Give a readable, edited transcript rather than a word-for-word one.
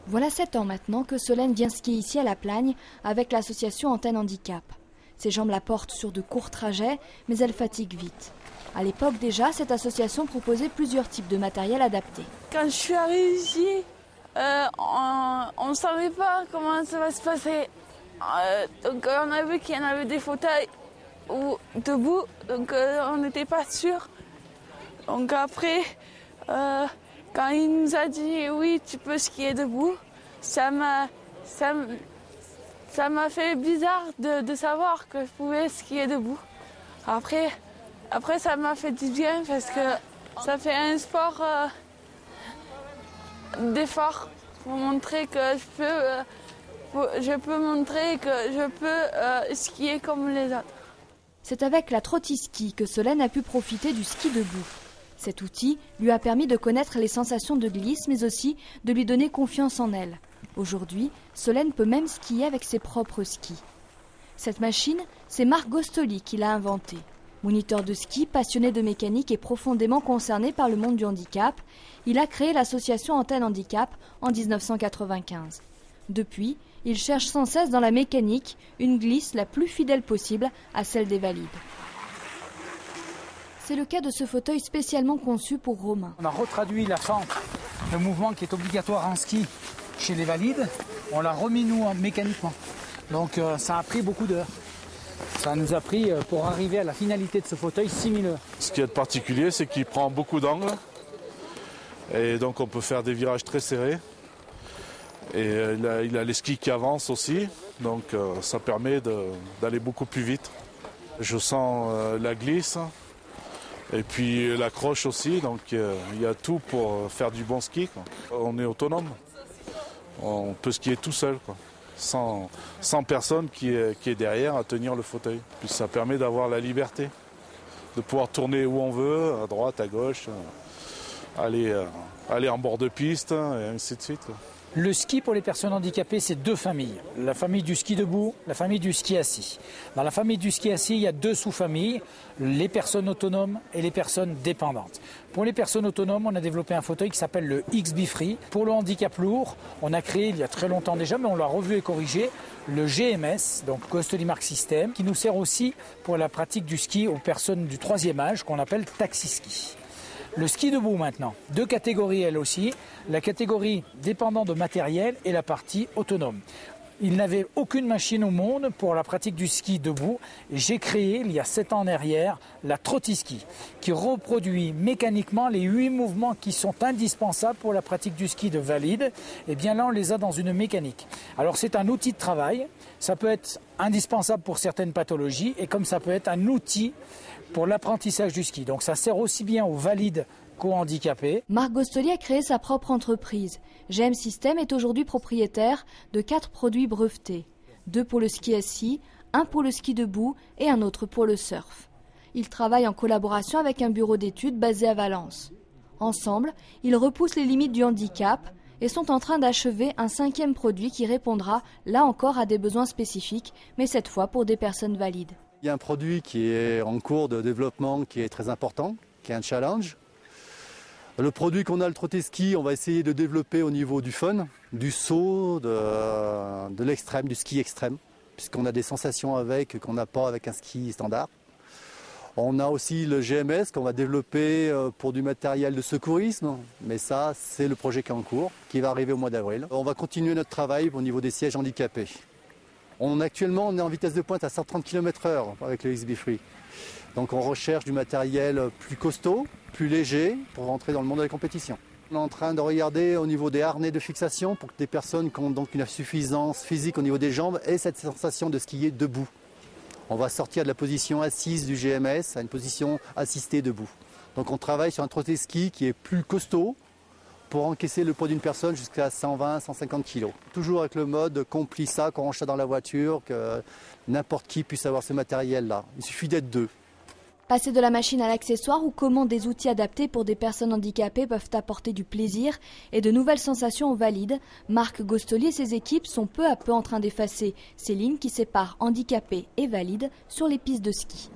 Voilà 7 ans maintenant que Solène vient skier ici à La Plagne avec l'association Antenne Handicap. Ses jambes la portent sur de courts trajets, mais elle fatigue vite. À l'époque déjà, cette association proposait plusieurs types de matériel adapté. Quand je suis arrivée ici, on ne savait pas comment ça va se passer. Donc on a vu qu'il y en avait des fauteuils ou debout, donc on n'était pas sûr. Donc après, quand il nous a dit oui, tu peux skier debout, ça m'a fait bizarre de savoir que je pouvais skier debout. Après ça m'a fait du bien parce que ça fait un sport d'effort pour montrer que je peux montrer que je peux skier comme les autres. C'est avec la trottiski que Solène a pu profiter du ski debout. Cet outil lui a permis de connaître les sensations de glisse, mais aussi de lui donner confiance en elle. Aujourd'hui, Solène peut même skier avec ses propres skis. Cette machine, c'est Marc Gostoli qui l'a inventée. Moniteur de ski, passionné de mécanique et profondément concerné par le monde du handicap, il a créé l'association Antenne Handicap en 1995. Depuis, il cherche sans cesse dans la mécanique une glisse la plus fidèle possible à celle des valides. C'est le cas de ce fauteuil spécialement conçu pour Romain. On a retraduit la fente, le mouvement qui est obligatoire en ski chez les valides, on l'a remis nous mécaniquement. Donc ça a pris beaucoup d'heures. Ça nous a pris, pour arriver à la finalité de ce fauteuil, 6000 heures. Ce qui est particulier, c'est qu'il prend beaucoup d'angles. Et donc on peut faire des virages très serrés. Et il a les skis qui avancent aussi. Donc ça permet d'aller beaucoup plus vite. Je sens la glisse. Et puis l'accroche aussi, donc il y a tout pour faire du bon ski, quoi. On est autonome, on peut skier tout seul, quoi. Sans personne qui est derrière à tenir le fauteuil. Puis ça permet d'avoir la liberté, de pouvoir tourner où on veut, à droite, à gauche, aller en bord de piste et ainsi de suite, quoi. Le ski pour les personnes handicapées, c'est deux familles. La famille du ski debout, la famille du ski assis. Dans la famille du ski assis, il y a deux sous-familles, les personnes autonomes et les personnes dépendantes. Pour les personnes autonomes, on a développé un fauteuil qui s'appelle le XB-Free. Pour le handicap lourd, on a créé il y a très longtemps déjà, mais on l'a revu et corrigé, le GMS, donc Gostoli Mark System, qui nous sert aussi pour la pratique du ski aux personnes du troisième âge, qu'on appelle taxi-ski. Le ski debout maintenant, deux catégories elles aussi, la catégorie dépendant de matériel et la partie autonome. Il n'avait aucune machine au monde pour la pratique du ski debout. J'ai créé, il y a 7 ans en arrière, la trottiski, qui reproduit mécaniquement les 8 mouvements qui sont indispensables pour la pratique du ski de valide. Et bien là, on les a dans une mécanique. Alors c'est un outil de travail, ça peut être indispensable pour certaines pathologies, et comme ça peut être un outil pour l'apprentissage du ski. Donc ça sert aussi bien aux valides qu'aux handicapés. Marc Gostoli a créé sa propre entreprise. GM System est aujourd'hui propriétaire de 4 produits brevetés. 2 pour le ski assis, 1 pour le ski debout et un autre pour le surf. Il travaille en collaboration avec un bureau d'études basé à Valence. Ensemble, ils repoussent les limites du handicap et sont en train d'achever un 5e produit qui répondra, là encore, à des besoins spécifiques, mais cette fois pour des personnes valides. Il y a un produit qui est en cours de développement qui est très important, qui est un challenge. Le produit qu'on a, le trottiski, on va essayer de développer au niveau du fun, du saut, de l'extrême, du ski extrême, puisqu'on a des sensations avec qu'on n'a pas avec un ski standard. On a aussi le GMS qu'on va développer pour du matériel de secourisme, mais ça, c'est le projet qui est en cours, qui va arriver au mois d'avril. On va continuer notre travail au niveau des sièges handicapés. Actuellement, on est en vitesse de pointe à 130 km/h avec le XB-Free. Donc on recherche du matériel plus costaud, plus léger, pour rentrer dans le monde de la compétition. On est en train de regarder au niveau des harnais de fixation pour que des personnes qui ont donc une insuffisance physique au niveau des jambes aient cette sensation de skier debout. On va sortir de la position assise du GMS à une position assistée debout. Donc on travaille sur un trottiski qui est plus costaud, pour encaisser le poids d'une personne jusqu'à 120-150 kg. Toujours avec le mode qu'on plie ça, qu'on range ça dans la voiture, que n'importe qui puisse avoir ce matériel-là. Il suffit d'être 2. Passer de la machine à l'accessoire ou comment des outils adaptés pour des personnes handicapées peuvent apporter du plaisir et de nouvelles sensations aux valides, Marc Gostoli et ses équipes sont peu à peu en train d'effacer ces lignes qui séparent handicapés et valides sur les pistes de ski.